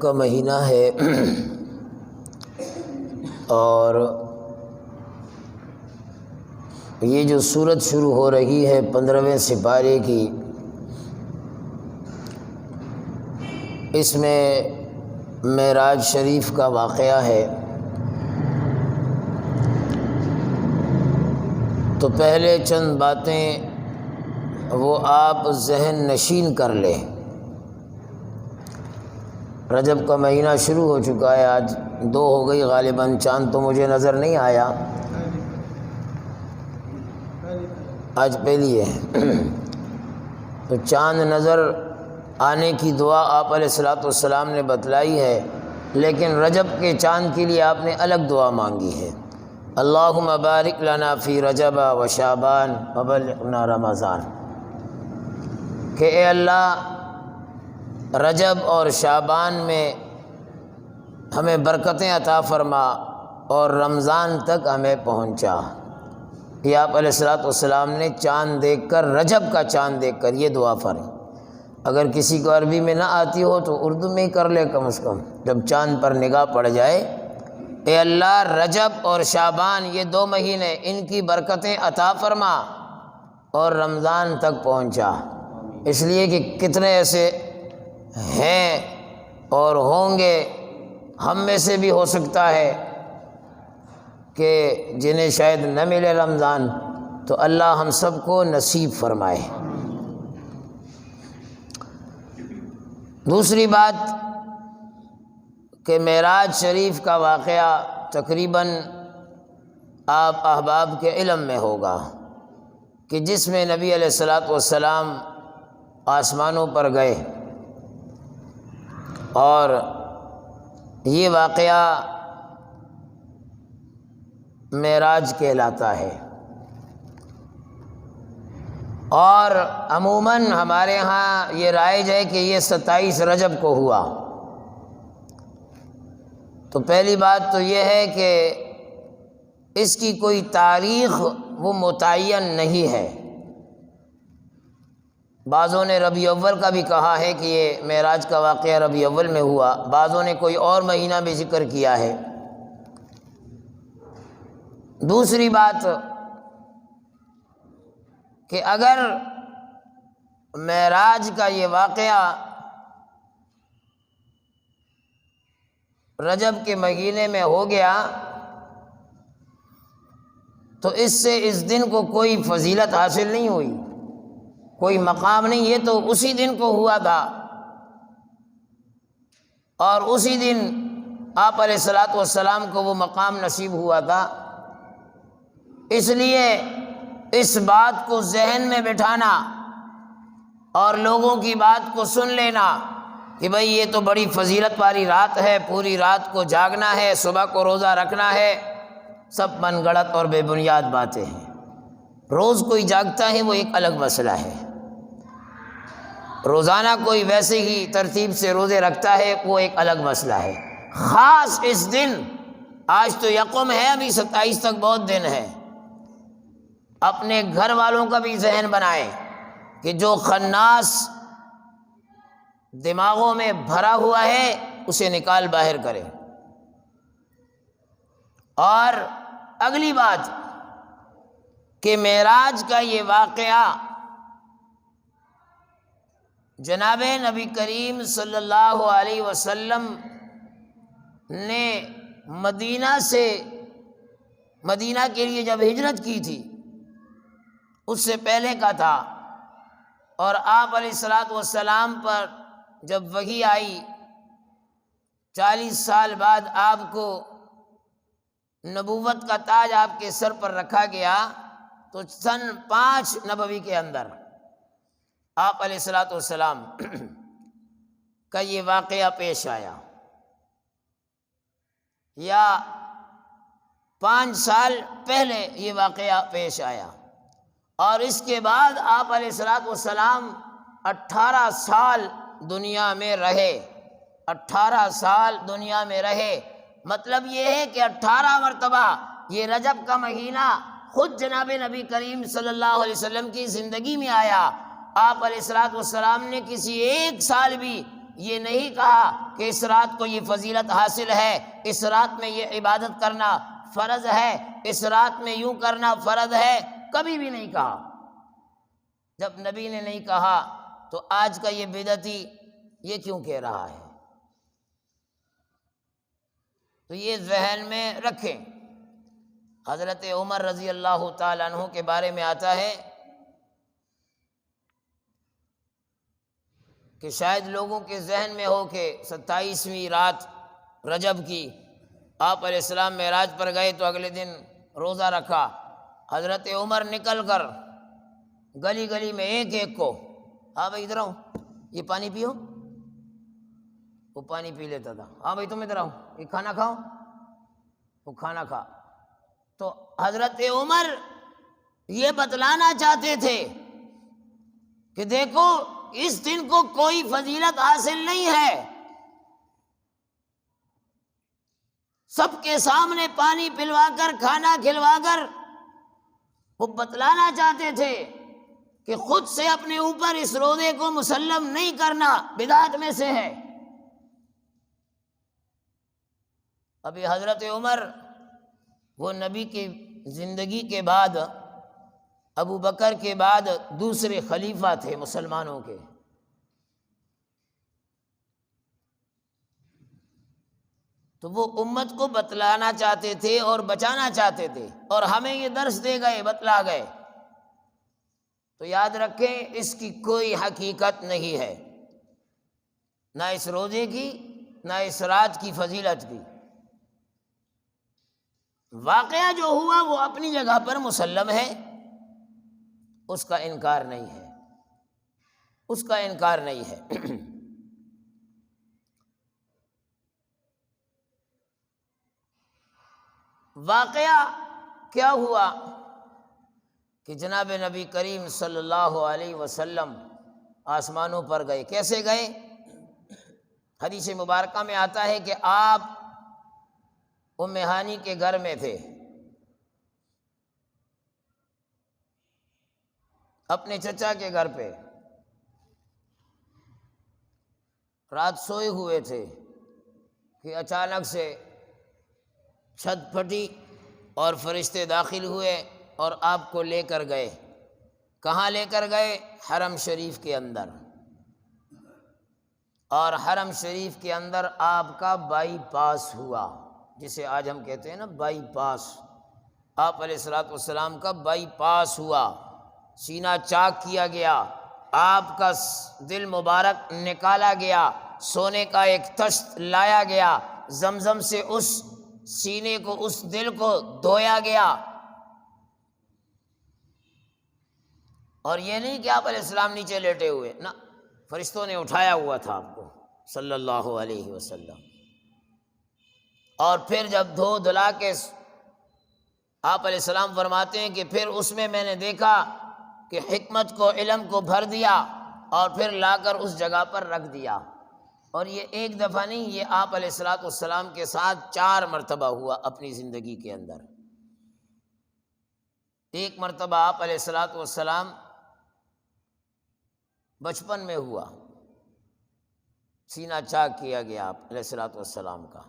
کا مہینہ ہے اور یہ جو سورت شروع ہو رہی ہے 15ویں سپارے کی، اس میں معراج شریف کا واقعہ ہے۔ تو پہلے چند باتیں وہ آپ ذہن نشین کر لیں۔ رجب کا مہینہ شروع ہو چکا ہے، آج 2 ہو گئی غالباً، چاند تو مجھے نظر نہیں آیا، آج پہلی ہے۔ تو چاند نظر آنے کی دعا آپ علیہ الصلوۃ والسلام نے بتلائی ہے، لیکن رجب کے چاند کے لیے آپ نے الگ دعا مانگی ہے۔ اللہم بارک لنا فی رجب و شعبان وبلغنا رمضان، کہ اے اللہ رجب اور شعبان میں ہمیں برکتیں عطا فرما اور رمضان تک ہمیں پہنچا۔ یہ آپ علیہ الصلوۃ والسلام نے چاند دیکھ کر، رجب کا چاند دیکھ کر یہ دعا فرمائی۔ اگر کسی کو عربی میں نہ آتی ہو تو اردو میں ہی کر لے کم از کم، جب چاند پر نگاہ پڑ جائے، اے اللہ رجب اور شعبان یہ 2 مہینے، ان کی برکتیں عطا فرما اور رمضان تک پہنچا۔ اس لیے کہ کتنے ایسے ہیں اور ہوں گے، ہم میں سے بھی ہو سکتا ہے کہ جنہیں شاید نہ ملے رمضان، تو اللہ ہم سب کو نصیب فرمائے۔ دوسری بات کہ معراج شریف کا واقعہ تقریباً آپ احباب کے علم میں ہوگا کہ جس میں نبی علیہ الصلوۃ والسلام آسمانوں پر گئے، اور یہ واقعہ معراج کہلاتا ہے۔ اور عموماً ہمارے ہاں یہ رائج ہے کہ یہ 27 رجب کو ہوا۔ تو پہلی بات تو یہ ہے کہ اس کی کوئی تاریخ وہ متعین نہیں ہے۔ بعضوں نے ربیع اول کا بھی کہا ہے کہ یہ معراج کا واقعہ ربیع اول میں ہوا، بعضوں نے کوئی اور مہینہ بھی ذکر کیا ہے۔ دوسری بات کہ اگر معراج کا یہ واقعہ رجب کے مہینے میں ہو گیا تو اس سے اس دن کو کوئی فضیلت حاصل نہیں ہوئی، کوئی مقام نہیں، یہ تو اسی دن کو ہوا تھا اور اسی دن آپ علیہ الصلوۃ والسلام کو وہ مقام نصیب ہوا تھا۔ اس لیے اس بات کو ذہن میں بٹھانا اور لوگوں کی بات کو سن لینا کہ بھئی یہ تو بڑی فضیلت والی رات ہے، پوری رات کو جاگنا ہے، صبح کو روزہ رکھنا ہے، سب من گڑت اور بے بنیاد باتیں ہیں۔ روز کوئی جاگتا ہے وہ ایک الگ مسئلہ ہے، روزانہ کوئی ویسے ہی ترتیب سے روزے رکھتا ہے وہ ایک الگ مسئلہ ہے۔ خاص اس دن، آج تو یکم ہے، ابھی 27 تک بہت دن ہے، اپنے گھر والوں کا بھی ذہن بنائیں کہ جو خناس دماغوں میں بھرا ہوا ہے اسے نکال باہر کریں۔ اور اگلی بات کہ معراج کا یہ واقعہ جناب نبی کریم صلی اللہ علیہ وسلم نے مدینہ کے لیے جب ہجرت کی تھی اس سے پہلے کا تھا، اور آپ علیہ الصلوۃ والسلام پر جب وحی آئی 40 سال بعد آپ کو نبوت کا تاج آپ کے سر پر رکھا گیا، تو سن 5 نبوی کے اندر آپ علیہ الصلوۃ والسلام کا یہ واقعہ پیش آیا، یا 5 سال پہلے یہ واقعہ پیش آیا، اور اس کے بعد آپ علیہ الصلوۃ والسلام 18 سال دنیا میں رہے، 18 سال دنیا میں رہے۔ مطلب یہ ہے کہ 18 مرتبہ یہ رجب کا مہینہ خود جناب نبی کریم صلی اللہ علیہ وسلم کی زندگی میں آیا۔ آپ علیہ الصلوۃ والسلام نے کسی ایک سال بھی یہ نہیں کہا کہ اس رات کو یہ فضیلت حاصل ہے، اس رات میں یہ عبادت کرنا فرض ہے، اس رات میں یوں کرنا فرض ہے، کبھی بھی نہیں کہا۔ جب نبی نے نہیں کہا تو آج کا یہ بدعتی یہ کیوں کہہ رہا ہے؟ تو یہ ذہن میں رکھیں۔ حضرت عمر رضی اللہ تعالیٰ عنہ کے بارے میں آتا ہے کہ شاید لوگوں کے ذہن میں ہو کہ 27ویں رات رجب کی آپ علیہ السلام معراج پر گئے تو اگلے دن روزہ رکھا۔ حضرت عمر نکل کر گلی گلی میں ایک ایک کو، ہاں بھائی ادھر آؤ، یہ پانی پیو، وہ پانی پی لیتا تھا، ہاں بھائی تم ادھر آؤ، یہ کھانا کھاؤ، وہ کھانا کھا۔ تو حضرت عمر یہ بتلانا چاہتے تھے کہ دیکھو اس دن کو کوئی فضیلت حاصل نہیں ہے، سب کے سامنے پانی پلوا کر کھانا کھلوا کر وہ بتلانا چاہتے تھے کہ خود سے اپنے اوپر اس روزے کو مسلم نہیں کرنا بدعت میں سے ہے۔ ابھی حضرت عمر وہ نبی کی زندگی کے بعد، ابو بکر کے بعد دوسرے خلیفہ تھے مسلمانوں کے۔ تو وہ امت کو بتلانا چاہتے تھے اور بچانا چاہتے تھے، اور ہمیں یہ درس دے گئے، بتلا گئے۔ تو یاد رکھیں اس کی کوئی حقیقت نہیں ہے، نہ اس روزے کی نہ اس رات کی فضیلت کی۔ واقعہ جو ہوا وہ اپنی جگہ پر مسلم ہے، اس کا انکار نہیں ہے، اس کا انکار نہیں ہے۔ واقعہ کیا ہوا کہ جناب نبی کریم صلی اللہ علیہ وسلم آسمانوں پر گئے۔ کیسے گئے؟ حدیث مبارکہ میں آتا ہے کہ آپ ام ہانی کے گھر میں تھے، اپنے چچا کے گھر پہ، رات سوئے ہوئے تھے کہ اچانک سے چھت پھٹی اور فرشتے داخل ہوئے اور آپ کو لے کر گئے۔ کہاں لے کر گئے؟ حرم شریف کے اندر۔ اور حرم شریف کے اندر آپ کا بائی پاس ہوا، جسے آج ہم کہتے ہیں نا بائی پاس۔ آپ علیہ الصلوۃ والسلام کا بائی پاس ہوا، سینہ چاک کیا گیا، آپ کا دل مبارک نکالا گیا، سونے کا ایک تشت لایا گیا، زمزم سے اس سینے کو، اس دل کو دھویا گیا۔ اور یہ نہیں کہ آپ علیہ السلام نیچے لیٹے ہوئے، نہ، فرشتوں نے اٹھایا ہوا تھا آپ کو صلی اللہ علیہ وسلم۔ اور پھر جب دھو دھلا کے آپ علیہ السلام فرماتے ہیں کہ پھر اس میں نے دیکھا کہ حکمت کو، علم کو بھر دیا اور پھر لا کر اس جگہ پر رکھ دیا۔ اور یہ ایک دفعہ نہیں، یہ آپ علیہ الصلوۃ والسلام کے ساتھ 4 مرتبہ ہوا اپنی زندگی کے اندر۔ ایک مرتبہ آپ علیہ الصلوۃ والسلام بچپن میں ہوا، سینہ چاک کیا گیا آپ علیہ الصلوۃ والسلام کا،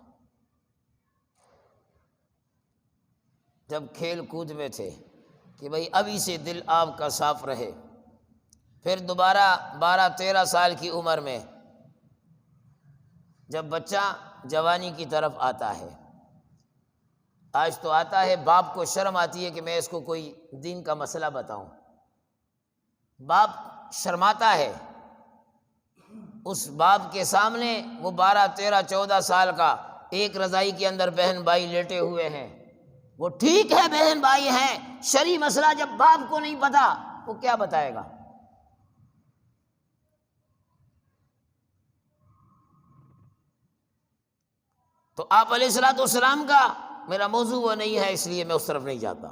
جب کھیل کود میں تھے کہ بھئی ابھی سے دل آپ کا صاف رہے۔ پھر دوبارہ 12-13 سال کی عمر میں جب بچہ جوانی کی طرف آتا ہے، آج تو آتا ہے، باپ کو شرم آتی ہے کہ میں اس کو کوئی دین کا مسئلہ بتاؤں، باپ شرماتا ہے۔ اس باپ کے سامنے وہ 12-13-14 سال کا ایک رضائی کے اندر بہن بھائی لیٹے ہوئے ہیں، وہ ٹھیک ہے بہن بھائی ہیں، شرعی مسئلہ جب باپ کو نہیں پتا وہ کیا بتائے گا؟ تو آپ علیہ الصلوۃ والسلام کا میرا موضوع وہ نہیں ہے، اس لیے میں اس طرف نہیں جاتا۔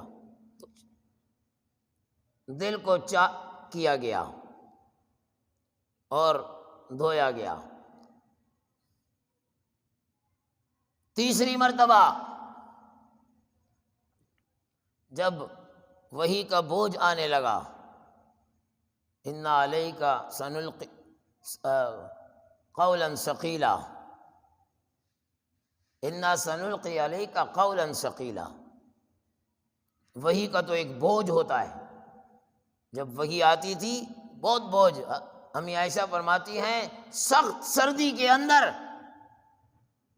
دل کو چاک کیا گیا اور دھویا گیا۔ تیسری مرتبہ جب وحی کا بوجھ آنے لگا، اِنَّ عَلَيْكَ قولا ثقیلا، انا سنلقی علیک قولا ثقیلا۔ وحی کا تو ایک بوجھ ہوتا ہے، جب وحی آتی تھی بہت بوجھ۔ امی عائشہ فرماتی ہیں سخت سردی کے اندر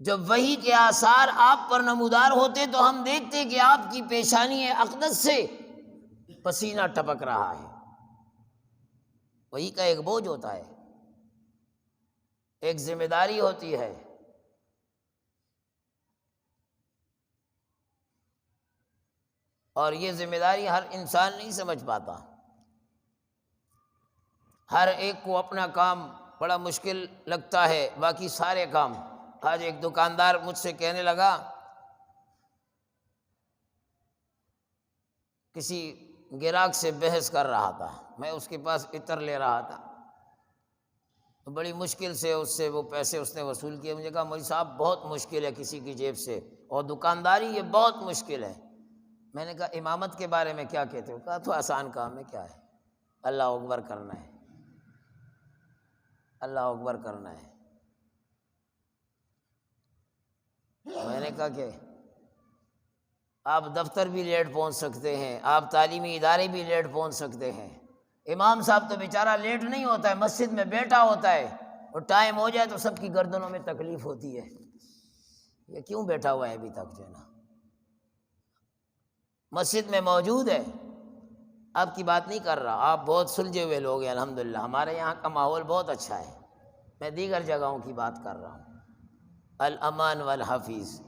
جب وحی کے آثار آپ پر نمودار ہوتے تو ہم دیکھتے کہ آپ کی پیشانی اقدس سے پسینہ ٹپک رہا ہے۔ وحی کا ایک بوجھ ہوتا ہے، ایک ذمہ داری ہوتی ہے۔ اور یہ ذمہ داری ہر انسان نہیں سمجھ پاتا۔ ہر ایک کو اپنا کام بڑا مشکل لگتا ہے، باقی سارے کام۔ آج ایک دکاندار مجھ سے کہنے لگا، کسی گراہک سے بحث کر رہا تھا، میں اس کے پاس عطر لے رہا تھا، بڑی مشکل سے اس سے وہ پیسے اس نے وصول کیے۔ مجھے کہا مولوی صاحب بہت مشکل ہے کسی کی جیب سے، اور دکانداری یہ بہت مشکل ہے۔ میں نے کہا امامت کے بارے میں کیا کہتے ہو؟ کہا تو آسان کام ہے، کیا ہے، اللہ اکبر کرنا ہے، اللہ اکبر کرنا ہے۔ میں نے کہا کہ آپ دفتر بھی لیٹ پہنچ سکتے ہیں، آپ تعلیمی ادارے بھی لیٹ پہنچ سکتے ہیں، امام صاحب تو بیچارہ لیٹ نہیں ہوتا ہے، مسجد میں بیٹھا ہوتا ہے، اور ٹائم ہو جائے تو سب کی گردنوں میں تکلیف ہوتی ہے، یہ کیوں بیٹھا ہوا ہے ابھی تک جو ہے نا، مسجد میں موجود ہے۔ آپ کی بات نہیں کر رہا، آپ بہت سلجھے ہوئے لوگ ہیں الحمدللہ، ہمارے یہاں کا ماحول بہت اچھا ہے، میں دیگر جگہوں کی بات کر رہا ہوں۔ الامان والحفیظ۔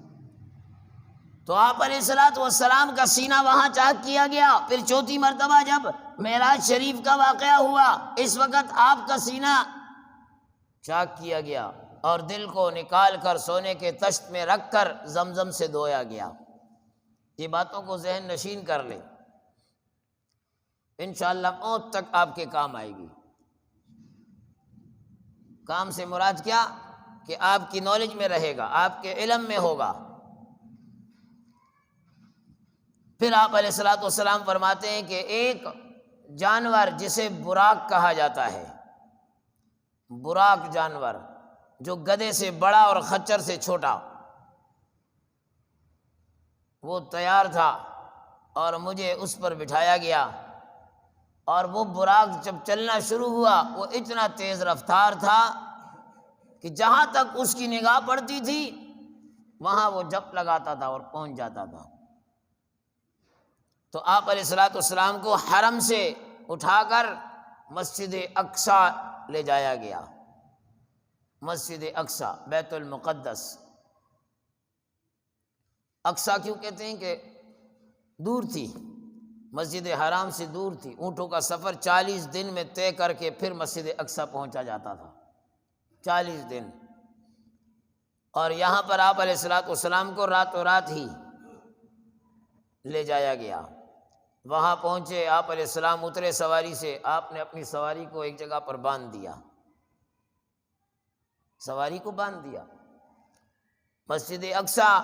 تو آپ علیہ الصلوۃ والسلام کا سینہ وہاں چاک کیا گیا۔ پھر چوتھی مرتبہ جب معراج شریف کا واقعہ ہوا، اس وقت آپ کا سینہ چاک کیا گیا اور دل کو نکال کر سونے کے طشت میں رکھ کر زمزم سے دھویا گیا۔ یہ باتوں کو ذہن نشین کر لیں، انشاءاللہ موت تک آپ کے کام آئے گی۔ کام سے مراد کیا؟ کہ آپ کی نالج میں رہے گا، آپ کے علم میں ہوگا۔ پھر آپ علیہ الصلوۃ والسلام فرماتے ہیں کہ ایک جانور جسے براق کہا جاتا ہے، براق جانور جو گدھے سے بڑا اور خچر سے چھوٹا، وہ تیار تھا اور مجھے اس پر بٹھایا گیا، اور وہ براق جب چلنا شروع ہوا وہ اتنا تیز رفتار تھا کہ جہاں تک اس کی نگاہ پڑتی تھی وہاں وہ جپ لگاتا تھا اور پہنچ جاتا تھا۔ تو آپ علیہ الصلوۃ والسلام کو حرم سے اٹھا کر مسجد اقصیٰ لے جایا گیا، مسجد اقصیٰ، بیت المقدس۔ اقصیٰ کیوں کہتے ہیں؟ کہ دور تھی، مسجد حرام سے دور تھی، اونٹوں کا سفر 40 دن میں طے کر کے پھر مسجد اقصیٰ پہنچا جاتا تھا، 40 دن۔ اور یہاں پر آپ علیہ الصلوۃ والسلام کو راتوں رات ہی لے جایا گیا۔ وہاں پہنچے، آپ علیہ السلام اترے سواری سے، آپ نے اپنی سواری کو ایک جگہ پر باندھ دیا، سواری کو باندھ دیا۔ مسجد اقصیٰ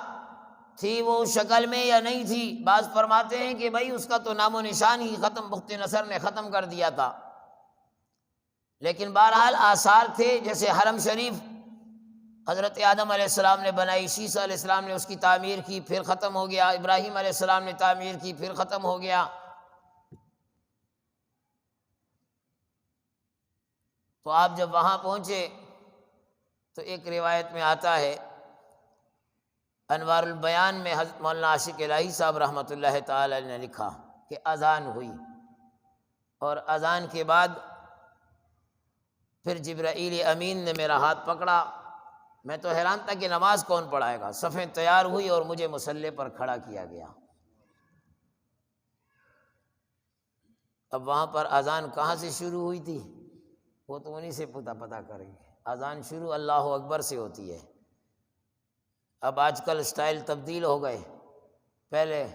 تھی وہ شکل میں یا نہیں تھی؟ بعض فرماتے ہیں کہ بھائی اس کا تو نام و نشان ہی ختم، بخت نصر نے ختم کر دیا تھا، لیکن بہرحال آثار تھے۔ جیسے حرم شریف حضرت آدم علیہ السلام نے بنائی، شیسہ علیہ السلام نے اس کی تعمیر کی، پھر ختم ہو گیا، ابراہیم علیہ السلام نے تعمیر کی، پھر ختم ہو گیا۔ تو آپ جب وہاں پہنچے تو ایک روایت میں آتا ہے، انوار البیان میں حضرت مولانا عاشق الہی صاحب رحمۃ اللہ تعالی نے لکھا کہ اذان ہوئی، اور اذان کے بعد پھر جبرائیل امین نے میرا ہاتھ پکڑا، میں تو حیران تھا کہ نماز کون پڑھائے گا، صفیں تیار ہوئی اور مجھے مصلی پر کھڑا کیا گیا۔ اب وہاں پر اذان کہاں سے شروع ہوئی تھی وہ تو انہی سے پتہ کریں گے۔ اذان شروع اللہ اکبر سے ہوتی ہے۔ اب آج کل سٹائل تبدیل ہو گئے، پہلے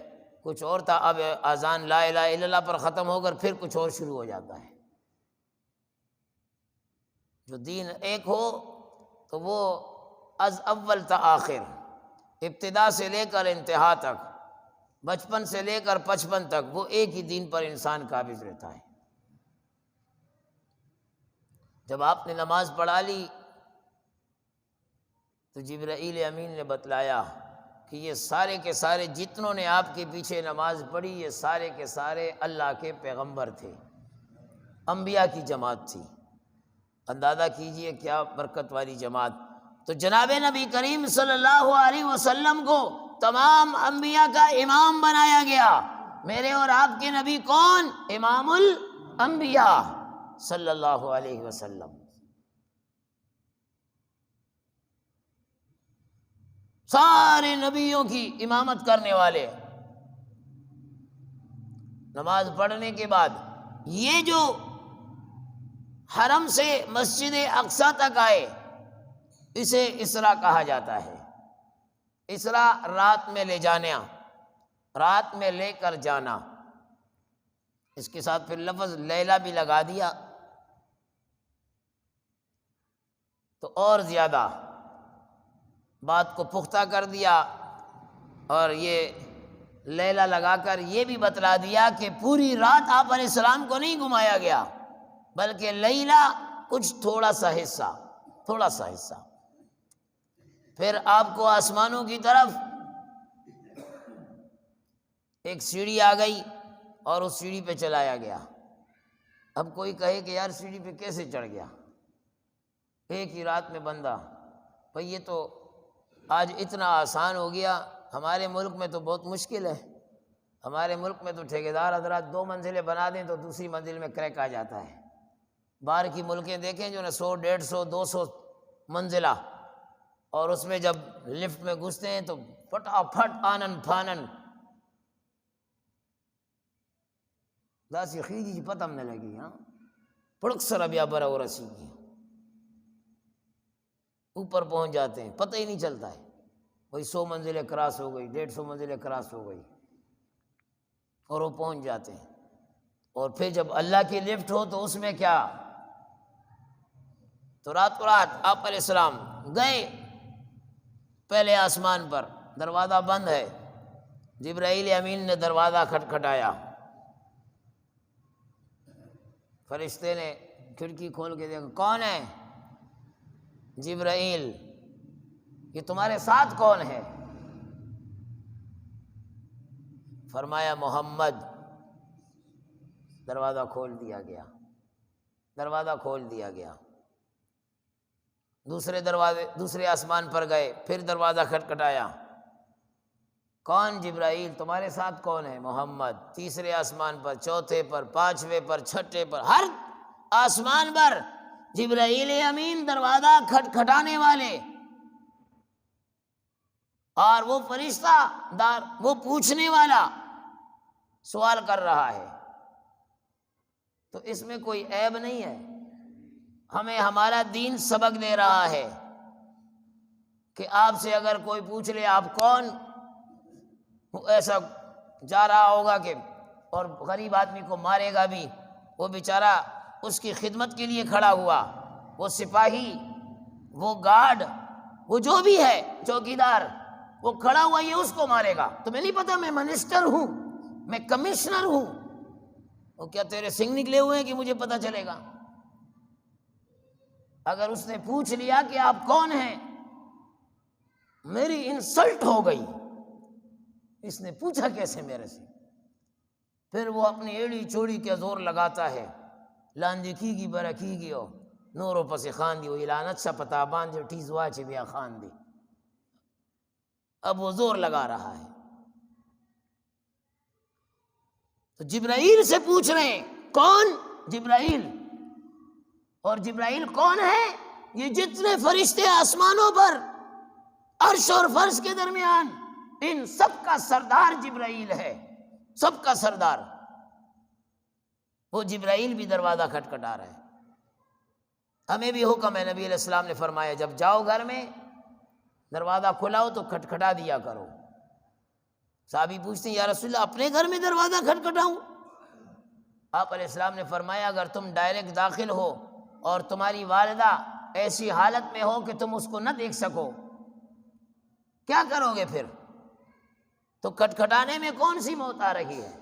کچھ اور تھا، اب اذان لا الہ الا اللہ پر ختم ہو کر پھر کچھ اور شروع ہو جاتا ہے۔ جو دین ایک ہو تو وہ از اول تا آخر، ابتدا سے لے کر انتہا تک، بچپن سے لے کر 55 تک، وہ ایک ہی دین پر انسان قابض رہتا ہے۔ جب آپ نے نماز پڑھا لی تو جبرائیل امین نے بتلایا کہ یہ سارے کے سارے جتنوں نے آپ کے پیچھے نماز پڑھی یہ سارے کے سارے اللہ کے پیغمبر تھے، انبیاء کی جماعت تھی۔ اندازہ کیجئے کیا برکت والی جماعت۔ تو جناب نبی کریم صلی اللہ علیہ وسلم کو تمام انبیاء کا امام بنایا گیا۔ میرے اور آپ کے نبی کون؟ امام الانبیاء صلی اللہ علیہ وسلم۔ سارے نبیوں کی امامت کرنے والے۔ نماز پڑھنے کے بعد یہ جو حرم سے مسجد اقصی تک آئے اسے اسراء کہا جاتا ہے۔ اسراء رات میں لے جانا، رات میں لے کر جانا۔ اس کے ساتھ پھر لفظ لیلہ بھی لگا دیا تو اور زیادہ بات کو پختہ کر دیا، اور یہ لیلہ لگا کر یہ بھی بتلا دیا کہ پوری رات آپ علیہ السلام کو نہیں گھمایا گیا، بلکہ لیلہ کچھ تھوڑا سا حصہ۔ پھر آپ کو آسمانوں کی طرف ایک سیڑھی آ گئی اور اس سیڑھی پہ چلایا گیا۔ اب کوئی کہے کہ یار سیڑھی پہ کیسے چڑھ گیا ایک ہی رات میں بندہ؟ بھئی یہ تو آج اتنا آسان ہو گیا، ہمارے ملک میں تو بہت مشکل ہے۔ ہمارے ملک میں تو ٹھیکیدار حضرات 2 منزلیں بنا دیں تو دوسری منزل میں کریک آ جاتا ہے۔ باہر کی ملکیں دیکھیں جو 100 150 200 منزلہ، اور اس میں جب لفٹ میں گھستے ہیں تو فٹافٹ آنن پھانن داسی خیجی جی پتہ نہ لگی، ہاں پڑک سر ابیا برا اور رسی کی اوپر پہنچ جاتے ہیں، پتہ ہی نہیں چلتا ہے۔ وہی 100 منزلیں کراس ہو گئی، 150 منزلیں کراس ہو گئی، اور وہ پہنچ جاتے ہیں۔ اور پھر جب اللہ کی لفٹ ہو تو اس میں کیا، تو رات آپ علیہ السلام گئے پہلے آسمان پر، دروازہ بند ہے، جبرائیل امین نے دروازہ کھٹکھٹایا، فرشتے نے کھڑکی کھول کے دیکھا، کون ہے؟ جبرائیل۔ یہ تمہارے ساتھ کون ہے؟ فرمایا محمد۔ دروازہ کھول دیا گیا۔ دوسرے آسمان پر گئے، پھر دروازہ کھٹکھٹایا، کون؟ جبرائیل۔ تمہارے ساتھ کون ہے؟ محمد۔ تیسرے آسمان پر، چوتھے پر، پانچویں پر، چھٹے پر، ہر آسمان پر جبرائیل امین دروازہ کھٹکھٹانے والے، اور وہ فرشتہ دار وہ پوچھنے والا سوال کر رہا ہے۔ تو اس میں کوئی عیب نہیں ہے، ہمیں ہمارا دین سبق دے رہا ہے کہ آپ سے اگر کوئی پوچھ لے آپ کون، وہ ایسا جا رہا ہوگا کہ اور غریب آدمی کو مارے گا بھی، وہ بیچارہ اس کی خدمت کے لیے کھڑا ہوا، وہ سپاہی، وہ گارڈ، وہ جو بھی ہے چوکیدار، وہ کھڑا ہوا یہ اس کو مارے گا۔ تمہیں نہیں پتا میں منسٹر ہوں، میں کمشنر ہوں؟ وہ کیا تیرے سنگ نکلے ہوئے ہیں کہ مجھے پتا چلے گا؟ اگر اس نے پوچھ لیا کہ آپ کون ہیں، میری انسلٹ ہو گئی، اس نے پوچھا کیسے میرے سے؟ پھر وہ اپنی ایڑی چوڑی کے زور لگاتا ہے، لاندی کی گی برکی گی، نورو پس خان دی، وہ لعنت سا پتا باندھ جو ٹیزوا چھ بیا خان دی۔ اب وہ زور لگا رہا ہے، تو جبرائیل سے پوچھ رہے ہیں کون؟ جبرائیل۔ اور جبرائیل کون ہے؟ یہ جتنے فرشتے آسمانوں پر عرش اور فرش کے درمیان، ان سب کا سردار جبرائیل ہے، سب کا سردار۔ وہ جبرائیل بھی دروازہ کھٹکھٹا رہا ہے۔ ہمیں بھی حکم ہے، نبی علیہ السلام نے فرمایا جب جاؤ گھر میں دروازہ کھلا ہو تو کھٹکھٹا دیا کرو۔ صحابی پوچھتے ہیں یا رسول اللہ اپنے گھر میں دروازہ کھٹکھٹاؤں؟ آپ علیہ السلام نے فرمایا اگر تم ڈائریکٹ داخل ہو اور تمہاری والدہ ایسی حالت میں ہو کہ تم اس کو نہ دیکھ سکو، کیا کرو گے پھر؟ تو کھٹکھٹانے میں کون سی موت آ رہی ہے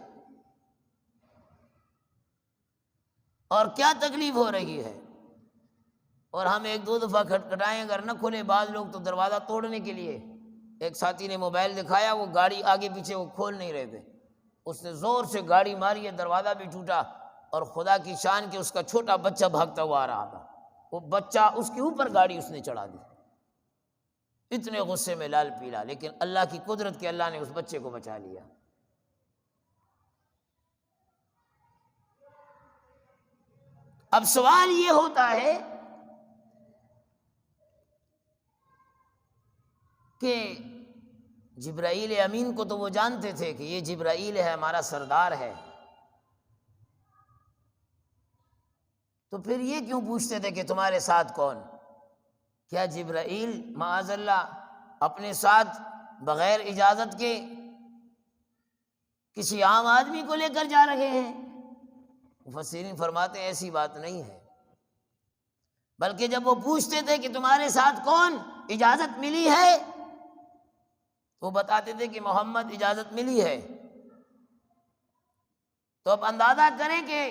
اور کیا تکلیف ہو رہی ہے؟ اور ہم ایک دو دفعہ کھٹکھٹائیں اگر نہ کھلے، بعض لوگ تو دروازہ توڑنے کے لیے، ایک ساتھی نے موبائل دکھایا، وہ گاڑی آگے پیچھے وہ کھول نہیں رہے تھے، اس نے زور سے گاڑی ماری ہے، دروازہ بھی ٹوٹا، اور خدا کی شان کہ اس کا چھوٹا بچہ بھاگتا ہوا آ رہا تھا، وہ بچہ اس کے اوپر گاڑی اس نے چڑھا دی، اتنے غصے میں لال پیلا، لیکن اللہ کی قدرت کہ اللہ نے اس بچے کو بچا لیا۔ اب سوال یہ ہوتا ہے کہ جبرائیل امین کو تو وہ جانتے تھے کہ یہ جبرائیل ہے، ہمارا سردار ہے، تو پھر یہ کیوں پوچھتے تھے کہ تمہارے ساتھ کون؟ کیا جبرائیل معاذ اللہ اپنے ساتھ بغیر اجازت کے کسی عام آدمی کو لے کر جا رہے ہیں؟ مفسرین فرماتے ہیں ایسی بات نہیں ہے، بلکہ جب وہ پوچھتے تھے کہ تمہارے ساتھ کون، اجازت ملی ہے، تو بتاتے تھے کہ محمد اجازت ملی ہے۔ تو اب اندازہ کریں کہ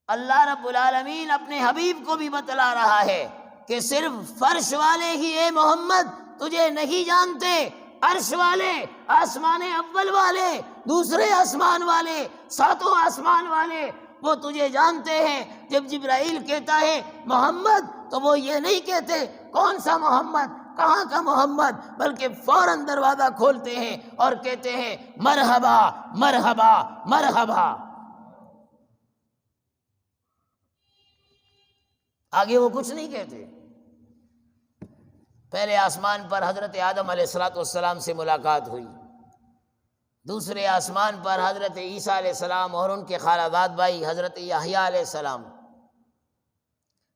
اللہ رب العالمین اپنے حبیب کو بھی بتلا رہا ہے کہ صرف فرش والے ہی اے محمد تجھے نہیں جانتے، عرش والے، آسمان اول والے، دوسرے آسمان والے، ساتوں آسمان والے وہ تجھے جانتے ہیں۔ جب جبرائیل کہتا ہے محمد تو وہ یہ نہیں کہتے کون سا محمد، کہاں کا محمد، بلکہ فوراً دروازہ کھولتے ہیں اور کہتے ہیں مرحبا مرحبا مرحبا۔ آگے وہ کچھ نہیں کہتے۔ پہلے آسمان پر حضرت آدم علیہ السلام سے ملاقات ہوئی، دوسرے آسمان پر حضرت عیسیٰ علیہ السلام اور ان کے خالہ زاد بھائی حضرت یحییٰ علیہ السلام،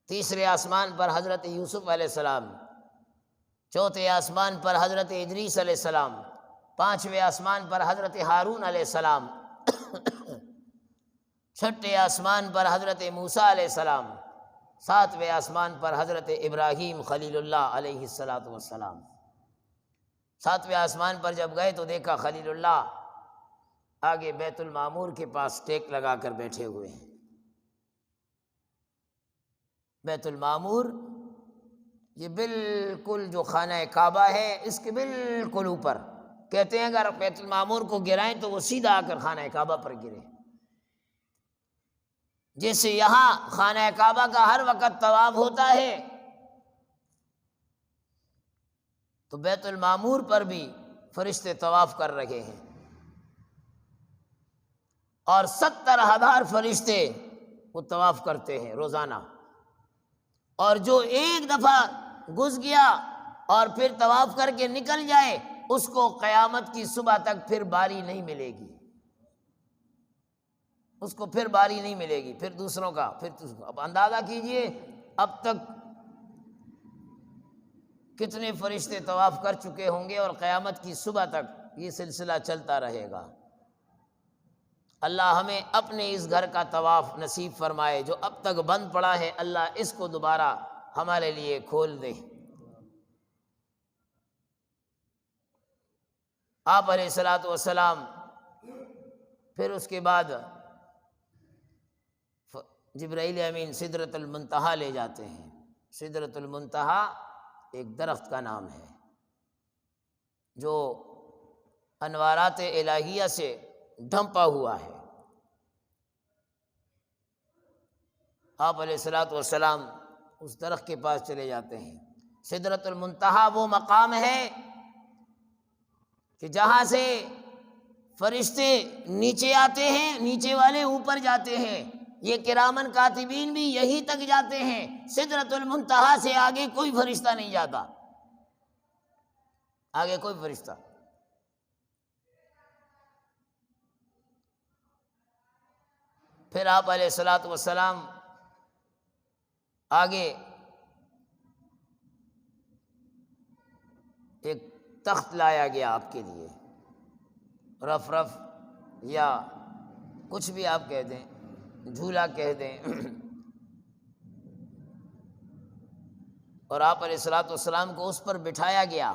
تیسرے آسمان پر حضرت یوسف علیہ السلام، چوتھے آسمان پر حضرت ادریس علیہ السلام، پانچویں آسمان پر حضرت ہارون علیہ السلام، چھٹے آسمان پر حضرت موسیٰ علیہ السلام، ساتویں آسمان پر حضرت ابراہیم خلیل اللہ علیہ السلام۔ ساتویں آسمان پر جب گئے تو دیکھا خلیل اللہ آگے بیت المعمور کے پاس ٹیک لگا کر بیٹھے ہوئے ہیں۔ بیت المعمور یہ بالکل جو خانہ کعبہ ہے اس کے بالکل اوپر، کہتے ہیں اگر بیت المعمور کو گرائیں تو وہ سیدھا آ کر خانہ کعبہ پر گرے، جیسے یہاں خانہ کعبہ کا ہر وقت طواف ہوتا ہے تو بیت المعمور پر بھی فرشتے طواف کر رہے ہیں، اور 70,000 فرشتے وہ طواف کرتے ہیں روزانہ، اور جو ایک دفعہ گھس گیا اور پھر طواف کر کے نکل جائے اس کو قیامت کی صبح تک پھر باری نہیں ملے گی، اس کو پھر باری نہیں ملے گی، پھر دوسروں کا، پھر دوسروں کا۔ اب اندازہ کیجئے اب تک کتنے فرشتے طواف کر چکے ہوں گے، اور قیامت کی صبح تک یہ سلسلہ چلتا رہے گا۔ اللہ ہمیں اپنے اس گھر کا طواف نصیب فرمائے، جو اب تک بند پڑا ہے اللہ اس کو دوبارہ ہمارے لیے کھول دے۔ آپ علیہ السلام پھر اس کے بعد جبرائیل امین سدرۃ المنتہا لے جاتے ہیں۔ سدرۃ المنتہا ایک درخت کا نام ہے جو انوارات الہیہ سے ڈھمپا ہوا ہے۔ آپ علیہ السلام اس درخت کے پاس چلے جاتے ہیں۔ سدرۃ المنتہا وہ مقام ہے کہ جہاں سے فرشتے نیچے آتے ہیں، نیچے والے اوپر جاتے ہیں، یہ کرامن کاتبین بھی یہی تک جاتے ہیں، سدرۃ المنتہا سے آگے کوئی فرشتہ نہیں جاتا، آگے کوئی فرشتہ۔ پھر آپ علیہ السلام آگے ایک تخت لایا گیا آپ کے لیے، رف یا کچھ بھی آپ کہہ دیں، جھولا کہہ دیں، اور آپ علیہ السلام کو اس پر بٹھایا گیا۔